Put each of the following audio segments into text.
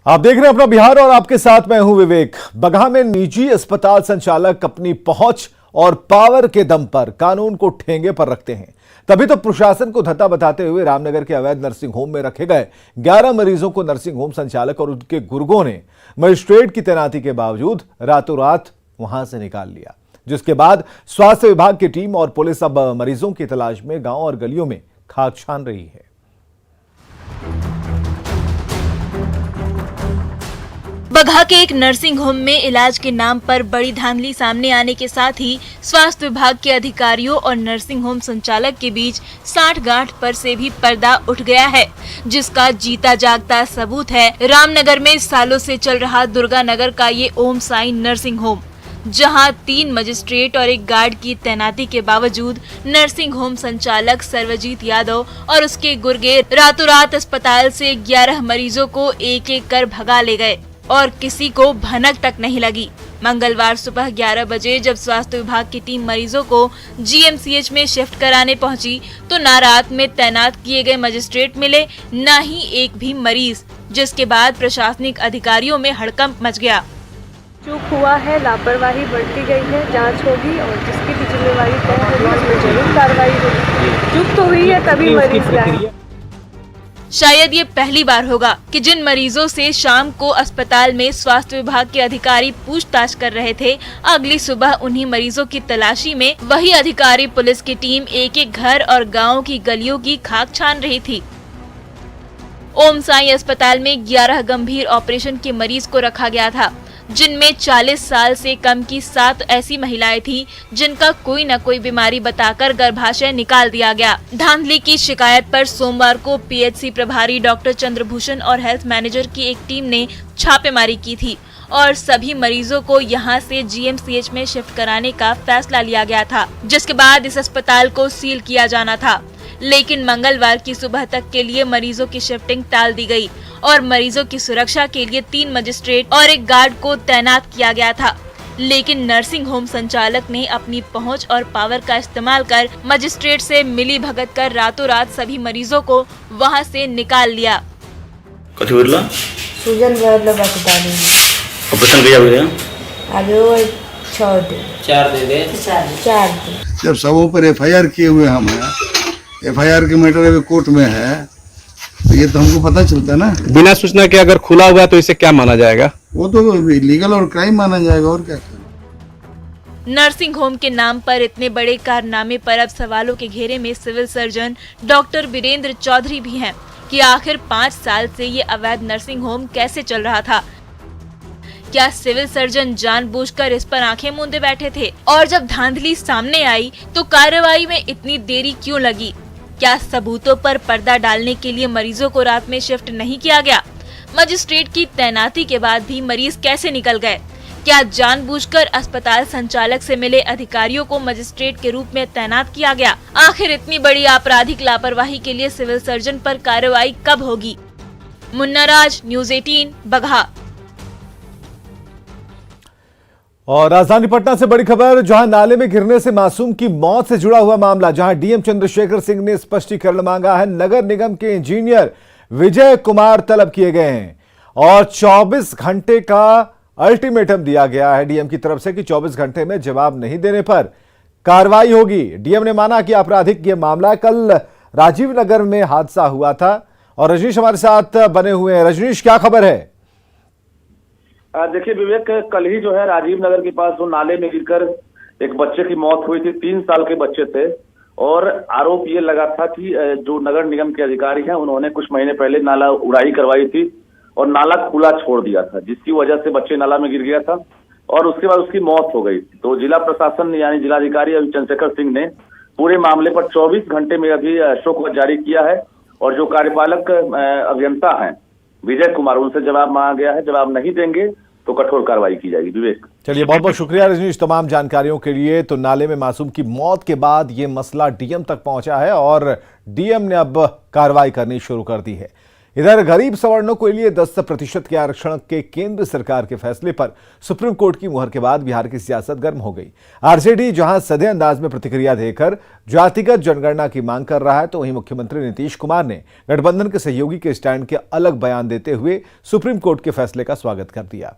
आप देख रहे हैं अपना बिहार और आपके साथ मैं हूं विवेक। बगहा में निजी अस्पताल संचालक अपनी पहुंच और पावर के दम पर कानून को ठेंगे पर रखते हैं, तभी तो प्रशासन को धत्ता बताते हुए रामनगर के अवैध नर्सिंग होम में रखे गए 11 मरीजों को नर्सिंग होम संचालक और उनके गुर्गों ने मजिस्ट्रेट की तैनाती के बावजूद रातों रात वहां से निकाल लिया, जिसके बाद स्वास्थ्य विभाग की टीम और पुलिस अब मरीजों की तलाश में गांव और गलियों में खाक छान रही है। बगहा के एक नर्सिंग होम में इलाज के नाम पर बड़ी धांधली सामने आने के साथ ही स्वास्थ्य विभाग के अधिकारियों और नर्सिंग होम संचालक के बीच साठगांठ पर से भी पर्दा उठ गया है, जिसका जीता जागता सबूत है रामनगर में सालों से चल रहा दुर्गा नगर का ये ओम साई नर्सिंग होम, जहां 3 मजिस्ट्रेट और एक गार्ड की तैनाती के बावजूद नर्सिंग होम संचालक सर्वजीत यादव और उसके गुर्गे रातों रात अस्पताल से 11 मरीजों को एक एक कर भगा ले गए और किसी को भनक तक नहीं लगी। मंगलवार सुबह 11 बजे जब स्वास्थ्य विभाग की टीम मरीजों को जीएमसीएच में शिफ्ट कराने पहुंची, तो ना रात में तैनात किए गए मजिस्ट्रेट मिले, न ही एक भी मरीज, जिसके बाद प्रशासनिक अधिकारियों में हड़कंप मच गया। चूक हुआ है, लापरवाही बरती गई है, जांच होगी और जिसकी भी जिम्मेवारी तय होगी उसमें जरूर कार्रवाई होगी। चूक तो हुई है तभी मरीज लाए। शायद ये पहली बार होगा कि जिन मरीजों से शाम को अस्पताल में स्वास्थ्य विभाग के अधिकारी पूछताछ कर रहे थे, अगली सुबह उन्हीं मरीजों की तलाशी में वही अधिकारी पुलिस की टीम एक एक घर और गांव की गलियों की खाक छान रही थी। ओम साई अस्पताल में 11 गंभीर ऑपरेशन के मरीज को रखा गया था, जिनमें 40 साल से कम की 7 ऐसी महिलाएं थी जिनका कोई न कोई बीमारी बताकर गर्भाशय निकाल दिया गया। धांधली की शिकायत पर सोमवार को पीएचसी प्रभारी डॉक्टर चंद्रभूषण और हेल्थ मैनेजर की एक टीम ने छापेमारी की थी और सभी मरीजों को यहां से जीएमसीएच में शिफ्ट कराने का फैसला लिया गया था, जिसके बाद इस अस्पताल को सील किया जाना था। लेकिन मंगलवार की सुबह तक के लिए मरीजों की शिफ्टिंग टाल दी गई और मरीजों की सुरक्षा के लिए 3 मजिस्ट्रेट और एक गार्ड को तैनात किया गया था। लेकिन नर्सिंग होम संचालक ने अपनी पहुंच और पावर का इस्तेमाल कर मजिस्ट्रेट से मिली भगत कर रातों रात सभी मरीजों को वहां से निकाल लिया। सूजन ऑपरेशन किया हुआ चार दे जब सबों पर एफआईआर किए हुए हम हैं, एफआईआर के मैटर अभी कोर्ट में है, तो ये तो हमको पता चलता है ना। बिना सूचना के अगर खुला हुआ तो इसे क्या माना जाएगा? वो तो इलीगल और क्राइम माना जाएगा, और क्या। नर्सिंग होम के नाम पर इतने बड़े कारनामे पर अब सवालों के घेरे में civil surgeon doctor Virendra Chaudhary भी हैं कि आखिर 5 साल से ये अवैध नर्सिंग होम कैसे चल रहा था। क्या सिविल सर्जन जानबूझकर इस पर आंखें मूंदे बैठे थे? और जब धांधली सामने आई तो कार्रवाई में इतनी देरी क्यों लगी? क्या सबूतों पर पर्दा डालने के लिए मरीजों को रात में शिफ्ट नहीं किया गया? मजिस्ट्रेट की तैनाती के बाद भी मरीज कैसे निकल गए? क्या जानबूझकर अस्पताल संचालक से मिले अधिकारियों को मजिस्ट्रेट के रूप में तैनात किया गया? आखिर इतनी बड़ी आपराधिक लापरवाही के लिए सिविल सर्जन पर कार्रवाई कब होगी? मुन्ना राज, न्यूज़ 18, बगहा। और राजधानी पटना से बड़ी खबर, जहां नाले में गिरने से मासूम की मौत से जुड़ा हुआ मामला, जहां डीएम चंद्रशेखर सिंह ने स्पष्टीकरण मांगा है। नगर निगम के इंजीनियर विजय कुमार तलब किए गए हैं और 24 घंटे का अल्टीमेटम दिया गया है डीएम की तरफ से कि 24 घंटे में जवाब नहीं देने पर कार्रवाई होगी। डीएम ने माना कि आपराधिक ये मामला। कल राजीव नगर में हादसा हुआ था और रजनीश हमारे साथ बने हुए हैं। रजनीश, क्या खबर है? देखिए विवेक, कल ही जो है राजीव नगर के पास वो नाले में गिरकर एक बच्चे की मौत हुई थी। 3 साल के बच्चे थे और आरोप ये लगा था कि जो नगर निगम के अधिकारी हैं उन्होंने कुछ महीने पहले नाला उड़ाई करवाई थी और नाला खुला छोड़ दिया था, जिसकी वजह से बच्चे नाला में गिर गया था और उसके बाद उसकी मौत हो गई। तो जिला प्रशासन यानी जिलाधिकारी चंद्रशेखर सिंह ने पूरे मामले पर 24 घंटे में अभी शोक जारी किया है और जो कार्यपालक अभियंता हैं विजय कुमार, उनसे जवाब मांगा गया है। जवाब नहीं देंगे तो कठोर कार्रवाई की जाएगी। विवेक, चलिए, बहुत बहुत शुक्रिया रजनीश तमाम जानकारियों के लिए। तो नाले में मासूम की मौत के बाद ये मसला डीएम तक पहुंचा है और डीएम ने अब कार्रवाई करनी शुरू कर दी है। इधर गरीब सवर्णों के लिए 10% के आरक्षण के केंद्र सरकार के फैसले पर सुप्रीम कोर्ट की मुहर के बाद बिहार की सियासत गर्म हो गई। आरजेडी जहां सधे अंदाज में प्रतिक्रिया देकर जातिगत जनगणना की मांग कर रहा है, तो वहीं मुख्यमंत्री नीतीश कुमार ने गठबंधन के सहयोगी के स्टैंड के अलग बयान देते हुए सुप्रीम कोर्ट के फैसले का स्वागत कर दिया।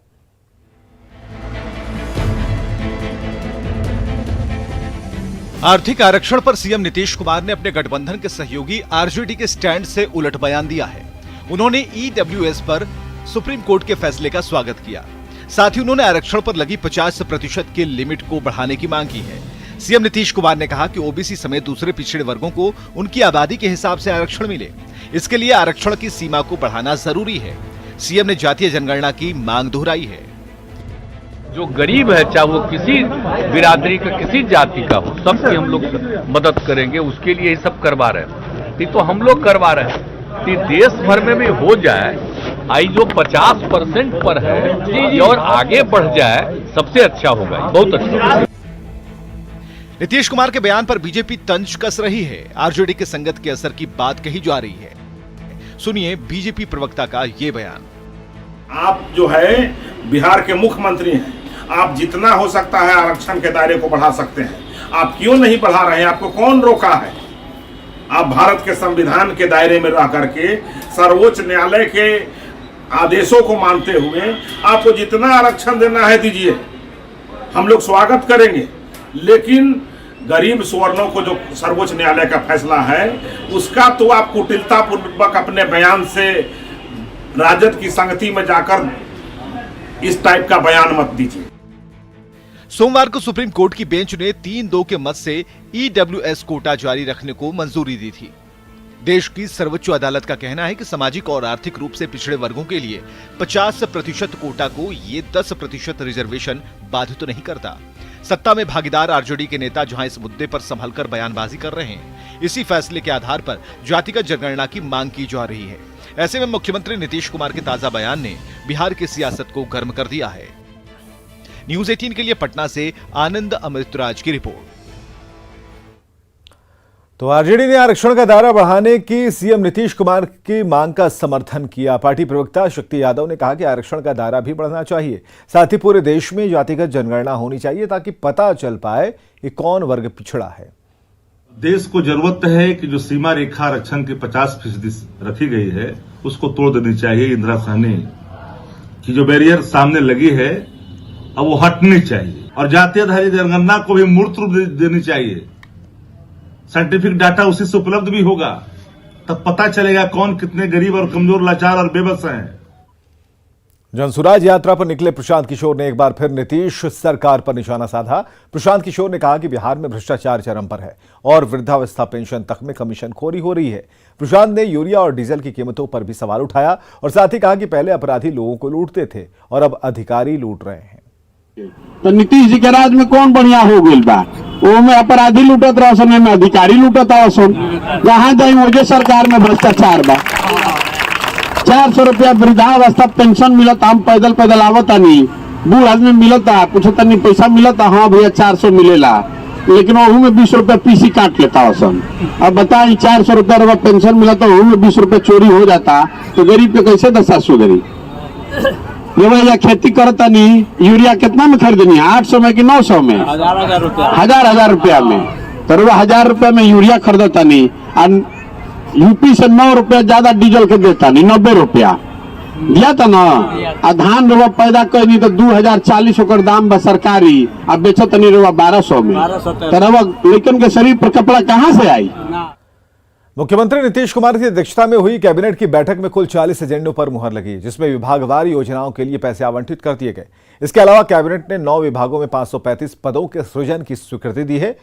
आर्थिक आरक्षण पर सीएम नीतीश कुमार ने अपने गठबंधन के सहयोगी आरजेडी के स्टैंड से उलट बयान दिया है। उन्होंने ईडब्ल्यूएस पर सुप्रीम कोर्ट के फैसले का स्वागत किया। साथ ही उन्होंने आरक्षण पर लगी 50% की लिमिट को बढ़ाने की मांग की है। सीएम नीतीश कुमार ने कहा कि ओबीसी समेत दूसरे पिछड़े वर्गों को उनकी आबादी के हिसाब से आरक्षण मिले। इसके लिए आरक्षण की सीमा को बढ़ाना जरूरी है। सीएम ने जातीय जनगणना की मांग दोहराई है। जो गरीब है, चाहे वो किसी बिरादरी का, किसी जाति का हो, सबकी हम लोग मदद करेंगे। उसके लिए ये सब करवा रहे हैं। ये तो हम लोग करवा रहे हैं कि देश भर में भी हो जाए। आई जो 50% पर है और आगे बढ़ जाए, सबसे अच्छा होगा, बहुत अच्छा। नीतीश कुमार के बयान पर बीजेपी तंज कस रही है। आरजेडी के संगत के असर की बात कही जा रही है। सुनिए बीजेपी प्रवक्ता का ये बयान। आप जो है बिहार के मुख्यमंत्री हैं, आप जितना हो सकता है आरक्षण के दायरे को बढ़ा सकते हैं। आप क्यों नहीं बढ़ा रहे हैं? आपको कौन रोका है? आप भारत के संविधान के दायरे में रह करके सर्वोच्च न्यायालय के आदेशों को मानते हुए आपको जितना आरक्षण देना है दीजिए, हम लोग स्वागत करेंगे। लेकिन गरीब सवर्णों को जो सर्वोच्च न्यायालय का फैसला है, उसका तो आप कुटिलता पूर्वक अपने बयान से राजद की संगति में जाकर इस टाइप का बयान मत दीजिए। सोमवार को सुप्रीम कोर्ट की बेंच ने 3-2 के मत से ईडब्ल्यूएस कोटा जारी रखने को मंजूरी दी थी। देश की सर्वोच्च अदालत का कहना है कि सामाजिक और आर्थिक रूप से पिछड़े वर्गों के लिए 50% कोटा को ये 10% रिजर्वेशन बाधित तो नहीं करता। सत्ता में भागीदार आरजेडी के नेता जहां इस मुद्दे पर संभलकर बयानबाजी कर रहे हैं, इसी फैसले के आधार पर जातिगत जनगणना की मांग की जा रही है। ऐसे में मुख्यमंत्री नीतीश कुमार के ताजा बयान ने बिहार की सियासत को गर्म कर दिया है। न्यूज़ 18 के लिए पटना से आनंद अमृतराज की रिपोर्ट। तो आरजेडी ने आरक्षण का दायरा बढ़ाने की सीएम नीतीश कुमार की मांग का समर्थन किया। पार्टी प्रवक्ता शक्ति यादव ने कहा कि आरक्षण का दायरा भी बढ़ना चाहिए। साथ ही पूरे देश में जातिगत जनगणना होनी चाहिए ताकि पता चल पाए कि कौन वर्ग पिछड़ा है। देश को जरूरत है कि जो सीमा रेखा आरक्षण की 50% रखी गई है, उसको तोड़ देनी चाहिए। इंदिरा सहनी की जो बैरियर सामने लगी है, अब वो हटनी चाहिए और जातीय आधारित जनगणना को भी मूर्त रूप देनी चाहिए। साइंटिफिक डाटा उसी से उपलब्ध भी होगा, तब पता चलेगा कौन कितने गरीब और कमजोर, लाचार और बेबस हैं। जनसुराज यात्रा पर निकले प्रशांत किशोर ने एक बार फिर नीतीश सरकार पर निशाना साधा। प्रशांत किशोर ने कहा कि बिहार में भ्रष्टाचार चरम पर है और वृद्धावस्था पेंशन तक में कमीशनखोरी हो रही है। प्रशांत ने यूरिया और डीजल की कीमतों पर भी सवाल उठाया और साथ ही कहा कि पहले अपराधी लोगों को लूटते थे और अब अधिकारी लूट रहे हैं। तो नीतीश जी के राज में कौन बढ़िया हो गई बा? वो में अपराधी लूटत रहा, में अधिकारी लूटत रहा। जहां जाए मुझे सरकार में भ्रष्टाचार बा। 400 रुपया वृद्धावस्था पेंशन मिलता, हम पैदल पैदल आवता नहीं, बूढ़ आदमी मिलता, कुछ तनी पैसा मिलता, हाँ भैया 400 मिलेला, लेकिन वह में 20 रुपया पीसी काट लेता। अब बताइए 400 रुपया पेंशन मिलता, वह में 20 रुपया चोरी हो जाता, तो गरीब के कैसे दशा सुधरी? ये भैया खेती करता नहीं, यूरिया कितना में खरीदनी है? 800 में कि 900 में? हजार रुपया में। तो 1000 रुपया में यूरिया खरीदता नहीं, यूपी से 9 रुपया ज्यादा डीजल के देता नहीं, 90 रुपया दिया था ना। आ धान रुपया पैदा करनी तो 2040 होकर दाम बा सरकारी, अब बेचत नहीं रुपया 1200 में। तो लेकिन के शरीर पर कपड़ा कहाँ से आई? मुख्यमंत्री नीतीश कुमार की अध्यक्षता में हुई कैबिनेट की बैठक में कुल 40 एजेंडों पर मुहर लगी, जिसमें विभागवार योजनाओं के लिए पैसे आवंटित कर दिए गए। इसके अलावा कैबिनेट ने 9 विभागों में 535 पदों के सृजन की स्वीकृति दी है।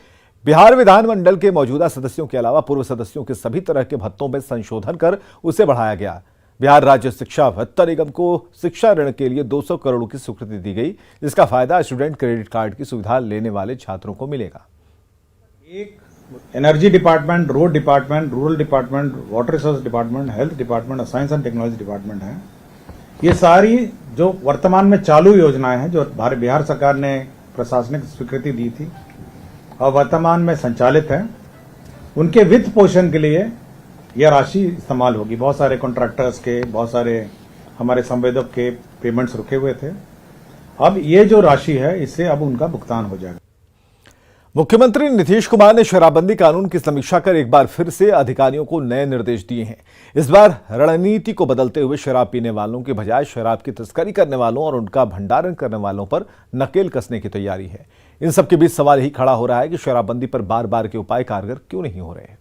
बिहार विधानमंडल के मौजूदा सदस्यों के अलावा पूर्व सदस्यों के सभी तरह के भत्तों में संशोधन कर उसे बढ़ाया गया। बिहार राज्य शिक्षा भत्ता निगम को शिक्षा ऋण के लिए 200 करोड़ की स्वीकृति दी गई, जिसका फायदा स्टूडेंट क्रेडिट कार्ड की सुविधा लेने वाले छात्रों को मिलेगा। एक energy department, road department, rural department, water resource department, health department और साइंस एंड टेक्नोलॉजी डिपार्टमेंट है। ये सारी जो वर्तमान में चालू योजनाएं हैं, जो बिहार सरकार ने प्रशासनिक स्वीकृति दी थी और वर्तमान में संचालित है, उनके वित्त पोषण के लिए यह राशि इस्तेमाल होगी। बहुत सारे कॉन्ट्रैक्टर्स के, बहुत सारे हमारे संवेदक के पेमेंट्स रुके हुए थे। अब ये जो राशि है इससे अब उनका भुगतान हो जाएगा। मुख्यमंत्री नीतीश कुमार ने शराबबंदी कानून की समीक्षा कर एक बार फिर से अधिकारियों को नए निर्देश दिए हैं। इस बार रणनीति को बदलते हुए शराब पीने वालों के बजाय शराब की तस्करी करने वालों और उनका भंडारण करने वालों पर नकेल कसने की तैयारी है। इन सबके बीच सवाल यही खड़ा हो रहा है कि शराबबंदी पर बार बार के उपाय कारगर क्यों नहीं हो रहे।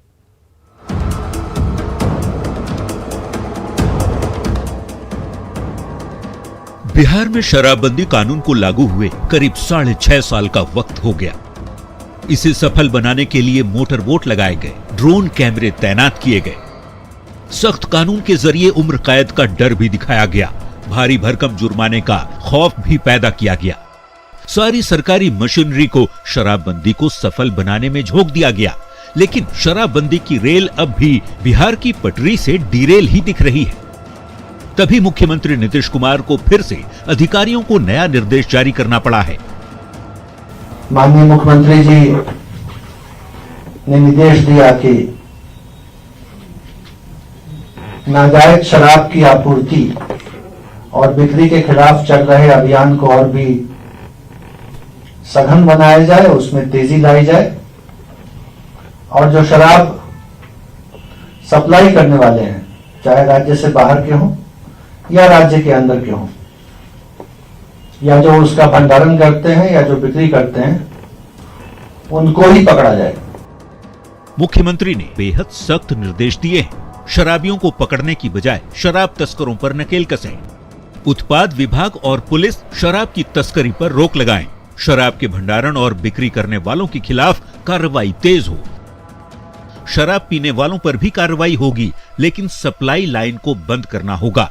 बिहार में शराबबंदी कानून को लागू हुए करीब 6.5 साल का वक्त हो गया। इसे सफल बनाने के लिए मोटर बोट लगाए गए, ड्रोन कैमरे तैनात किए गए, सख्त कानून के जरिए उम्र कैद का डर भी दिखाया गया, भारी भरकम जुर्माने का खौफ भी पैदा किया गया। सारी सरकारी मशीनरी को शराबबंदी को सफल बनाने में झोंक दिया गया, लेकिन शराबबंदी की रेल अब भी बिहार की पटरी से डीरेल ही दिख रही है। तभी मुख्यमंत्री नीतीश कुमार को फिर से अधिकारियों को नया निर्देश जारी करना पड़ा है। माननीय मुख्यमंत्री जी ने निर्देश दिया कि नाजायज शराब की आपूर्ति और बिक्री के खिलाफ चल रहे अभियान को और भी सघन बनाया जाए, उसमें तेजी लाई जाए और जो शराब सप्लाई करने वाले हैं, चाहे राज्य से बाहर के हों या राज्य के अंदर के हों, या जो उसका भंडारण करते हैं या जो बिक्री करते हैं, उनको ही पकड़ा जाए। मुख्यमंत्री ने बेहद सख्त निर्देश दिए हैं। शराबियों को पकड़ने की बजाय शराब तस्करों पर नकेल कसें। उत्पाद विभाग और पुलिस शराब की तस्करी पर रोक लगाएं। शराब के भंडारण और बिक्री करने वालों के खिलाफ कार्रवाई तेज हो। शराब पीने वालों पर भी कार्रवाई होगी, लेकिन सप्लाई लाइन को बंद करना होगा।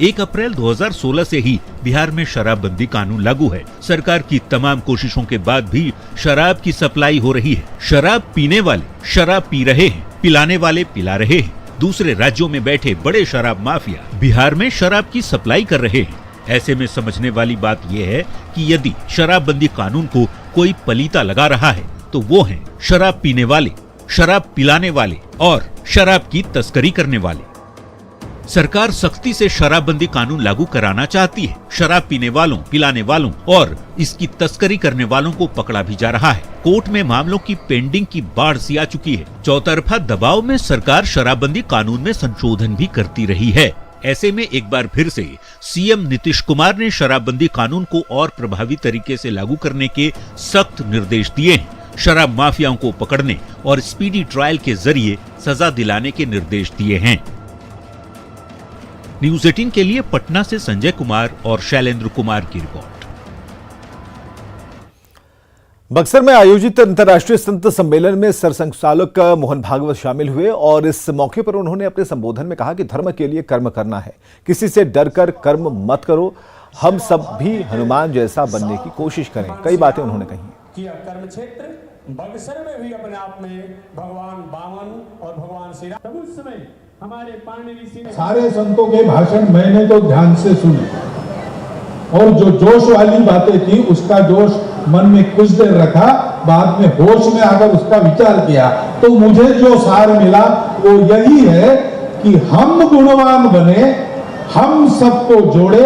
1 अप्रैल 2016 से ही बिहार में शराबबंदी कानून लागू है। सरकार की तमाम कोशिशों के बाद भी शराब की सप्लाई हो रही है। शराब पीने वाले शराब पी रहे हैं, पिलाने वाले पिला रहे हैं। दूसरे राज्यों में बैठे बड़े शराब माफिया बिहार में शराब की सप्लाई कर रहे हैं। ऐसे में समझने वाली बात यह है कि यदि शराबबंदी कानून को कोई पलीता लगा रहा है तो वो हैं शराब पीने वाले, शराब पिलाने वाले और शराब की तस्करी करने वाले। सरकार सख्ती से शराबबंदी कानून लागू कराना चाहती है। शराब पीने वालों, पिलाने वालों और इसकी तस्करी करने वालों को पकड़ा भी जा रहा है। कोर्ट में मामलों की पेंडिंग की बाढ़ सी आ चुकी है। चौतरफा दबाव में सरकार शराबबंदी कानून में संशोधन भी करती रही है। ऐसे में एक बार फिर से सीएम नीतीश कुमार ने शराबबंदी कानून को और प्रभावी तरीके से लागू करने के सख्त निर्देश दिए हैं। शराब माफियाओं को पकड़ने और स्पीडी ट्रायल के जरिए सजा दिलाने के निर्देश दिए हैं। न्यूज 18 के लिए पटना से संजय कुमार और शैलेंद्र कुमार की रिपोर्ट। बक्सर में आयोजित अंतर्राष्ट्रीय संत सम्मेलन में सरसंघचालक मोहन भागवत शामिल हुए और इस मौके पर उन्होंने अपने संबोधन में कहा कि धर्म के लिए कर्म करना है, किसी से डरकर कर्म मत करो, हम सब भी हनुमान जैसा बनने की कोशिश करें। कई बातें उन्होंने कही। कर्म क्षेत्र बक्सर में भी अपने आप में भगवान बामन और भगवान श्री राम उस समय हमारे पांडे ऋषि ने सारे संतों के भाषण मैंने तो ध्यान से सुने और जो जोश वाली बातें थी उसका जोश मन में कुछ देर रखा, बाद में होश में आकर उसका विचार किया तो मुझे जो सार मिला वो यही है कि हम गुणवान बने, हम सबको जोड़े,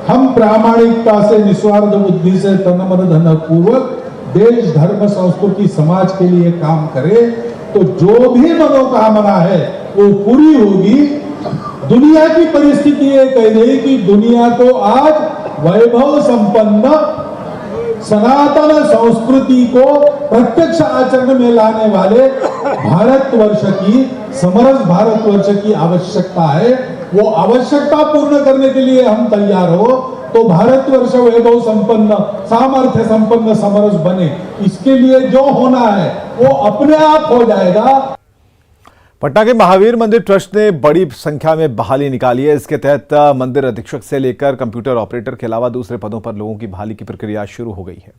हम प्रामाणिकता से निस्वार्थ बुद्धि से तन मन धन पूर्वक देश धर्म संस्कृति समाज के लिए काम करें तो जो भी मनोकामना है वो पूरी होगी। दुनिया की परिस्थिति ये कह रही कि दुनिया को आज वैभव संपन्न सनातन संस्कृति को प्रत्यक्ष आचरण में लाने वाले भारतवर्ष की, समरस भारतवर्ष की आवश्यकता है। वो आवश्यकता पूर्ण करने के लिए हम तैयार हो तो भारतवर्ष वैभव संपन्न, सामर्थ्य संपन्न, समरस बने। इसके लिए जो होना है वो अपने आप हो जाएगा। पटना के महावीर मंदिर ट्रस्ट ने बड़ी संख्या में बहाली निकाली है। इसके तहत मंदिर अधीक्षक से लेकर कंप्यूटर ऑपरेटर के अलावा दूसरे पदों पर लोगों की बहाली की प्रक्रिया शुरू हो गई है।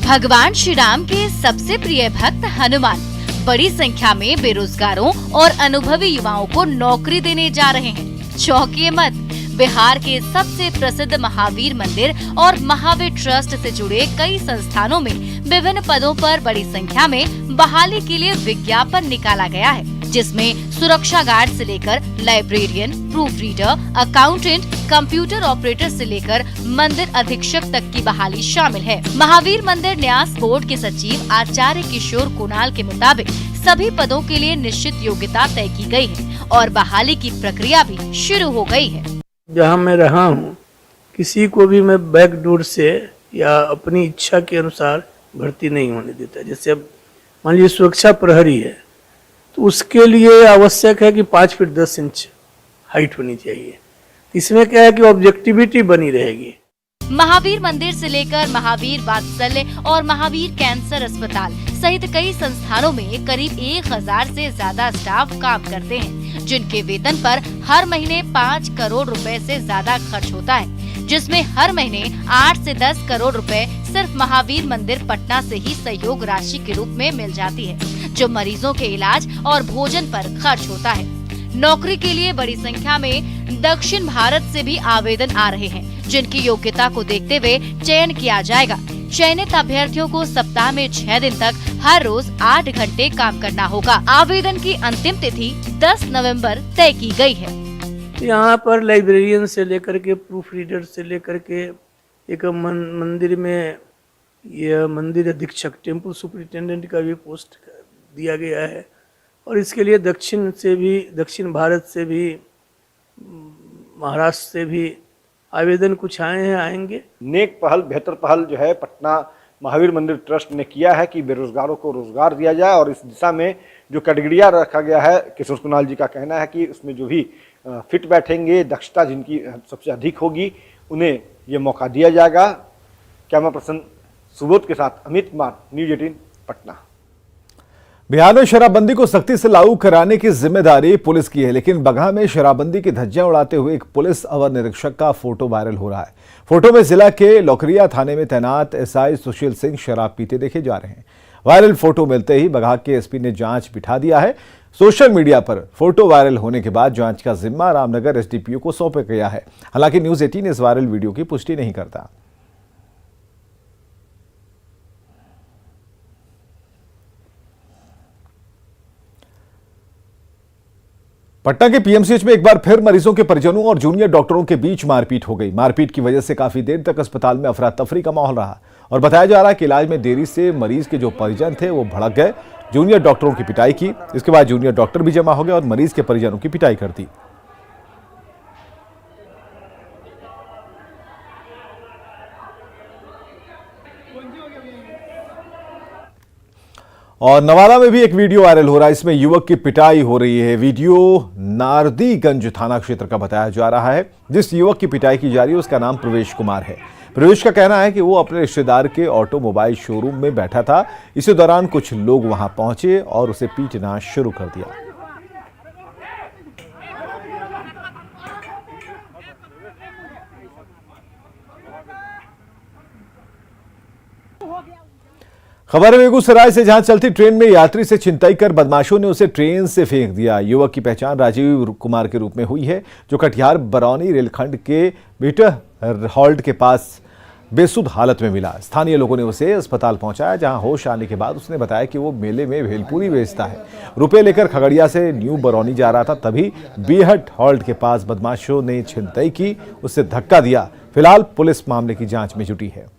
भगवान श्री राम के सबसे प्रिय भक्त हनुमान बड़ी संख्या में बेरोजगारों और अनुभवी युवाओं को नौकरी देने जा रहे हैं। चौंकिए मत, बिहार के सबसे प्रसिद्ध महावीर मंदिर और महावीर ट्रस्ट से जुड़े कई संस्थानों में विभिन्न पदों पर बड़ी संख्या में बहाली के लिए विज्ञापन निकाला गया है, जिसमें सुरक्षा गार्ड से लेकर librarian, proof reader, accountant, computer operator से लेकर मंदिर अधीक्षक तक की बहाली शामिल है। महावीर मंदिर न्यास बोर्ड के सचिव आचार्य किशोर कुणाल के मुताबिक सभी पदों के लिए निश्चित योग्यता तय की गई है और बहाली की प्रक्रिया भी शुरू हो गई है। जहाँ मैं रहा हूँ, किसी को भी मैं बैकडोर से या अपनी इच्छा के अनुसार भर्ती नहीं होने देता। जैसे अब मान लीजिए सुरक्षा प्रहरी है, तो उसके लिए आवश्यक है कि 5 फीट 10 इंच हाइट होनी चाहिए। इसमें क्या है कि ऑब्जेक्टिविटी बनी रहेगी। महावीर मंदिर से लेकर महावीर वात्सल्य और महावीर कैंसर अस्पताल सहित कई संस्थानों में करीब 1000 से ज्यादा स्टाफ काम करते हैं, जिनके वेतन पर हर महीने 5 करोड़ रुपए से ज्यादा खर्च होता है, जिसमें हर महीने 8 से 10 करोड़ रुपए सिर्फ महावीर मंदिर पटना से ही सहयोग राशि के रूप में मिल जाती है, जो मरीजों के इलाज और भोजन पर खर्च होता है। नौकरी के लिए बड़ी संख्या में दक्षिण भारत से भी आवेदन आ रहे हैं, जिनकी योग्यता को देखते हुए चयन किया जाएगा। चयनित अभ्यर्थियों को सप्ताह में 6 दिन तक हर रोज 8 घंटे काम करना होगा। आवेदन की अंतिम तिथि 10 नवंबर तय की गई है। यहाँ पर लाइब्रेरियन से लेकर के प्रूफ रीडर से लेकर के एक मंदिर में यह मंदिर अधीक्षक टेम्पल सुपरिटेंडेंट का भी पोस्ट दिया गया है, और इसके लिए दक्षिण भारत से भी, महाराष्ट्र से भी आवेदन कुछ आएंगे। नेक पहल, बेहतर पहल जो है पटना महावीर मंदिर ट्रस्ट ने किया है कि बेरोजगारों को रोजगार दिया जाए, और इस दिशा में जो कैटेगरियाँ रखा गया है, किशोर कुणाल जी का कहना है कि उसमें जो भी फिट बैठेंगे, दक्षता जिनकी सबसे अधिक होगी, उन्हें ये मौका दिया जाएगा। कैमरा पर्सन सुबोध के साथ अमित कुमार, न्यूज़ 18 पटना। बिहार में शराबबंदी को सख्ती से लागू कराने की जिम्मेदारी पुलिस की है, लेकिन बगहा में शराबबंदी की धज्जियां उड़ाते हुए एक पुलिस अवर निरीक्षक का फोटो वायरल हो रहा है। फोटो में जिला के लौकरिया थाने में तैनात एसआई सुशील सिंह शराब पीते देखे जा रहे हैं। वायरल फोटो मिलते ही बगहा के एसपी ने जांच बिठा दिया है। सोशल मीडिया पर फोटो वायरल होने के बाद जांच का जिम्मा रामनगर एसडीपीओ को सौंपा गया है। हालांकि न्यूज़ 18 इस वायरल वीडियो की पुष्टि नहीं करता। पटना के पीएमसीएच में एक बार फिर मरीजों के परिजनों और जूनियर डॉक्टरों के बीच मारपीट हो गई। मारपीट की वजह से काफी देर तक अस्पताल में अफरा तफरी का माहौल रहा और बताया जा रहा है कि इलाज में देरी से मरीज के जो परिजन थे वो भड़क गए, जूनियर डॉक्टरों की पिटाई की। इसके बाद जूनियर डॉक्टर भी जमा हो गए और मरीज के परिजनों की पिटाई कर दी। और नवादा में भी एक वीडियो वायरल हो रहा है। इसमें युवक की पिटाई हो रही है। वीडियो नारदीगंज थाना क्षेत्र का बताया जा रहा है। जिस युवक की पिटाई की जा रही है उसका नाम प्रवेश कुमार है। प्रवेश का कहना है कि वो अपने रिश्तेदार के ऑटोमोबाइल शोरूम में बैठा था। इसी दौरान कुछ लोग वहां पहुंचे और उसे पीटना शुरू कर दिया। खबर है बेगूसराय से, जहां चलती ट्रेन में यात्री से छिनताई कर बदमाशों ने उसे ट्रेन से फेंक दिया। युवक की पहचान राजीव कुमार के रूप में हुई है, जो कटिहार बरौनी रेलखंड के बीटर हॉल्ट के पास बेसुध हालत में मिला। स्थानीय लोगों ने उसे अस्पताल पहुंचाया, जहां होश आने के बाद उसने बताया कि वो मेले में भेलपुरी बेचता है। रुपए लेकर खगड़िया से न्यू बरौनी जा रहा था, तभी बीहट हॉल्ट के पास बदमाशों ने छिनताई की, उससे धक्का दिया। फिलहाल पुलिस मामले की जांच में जुटी है।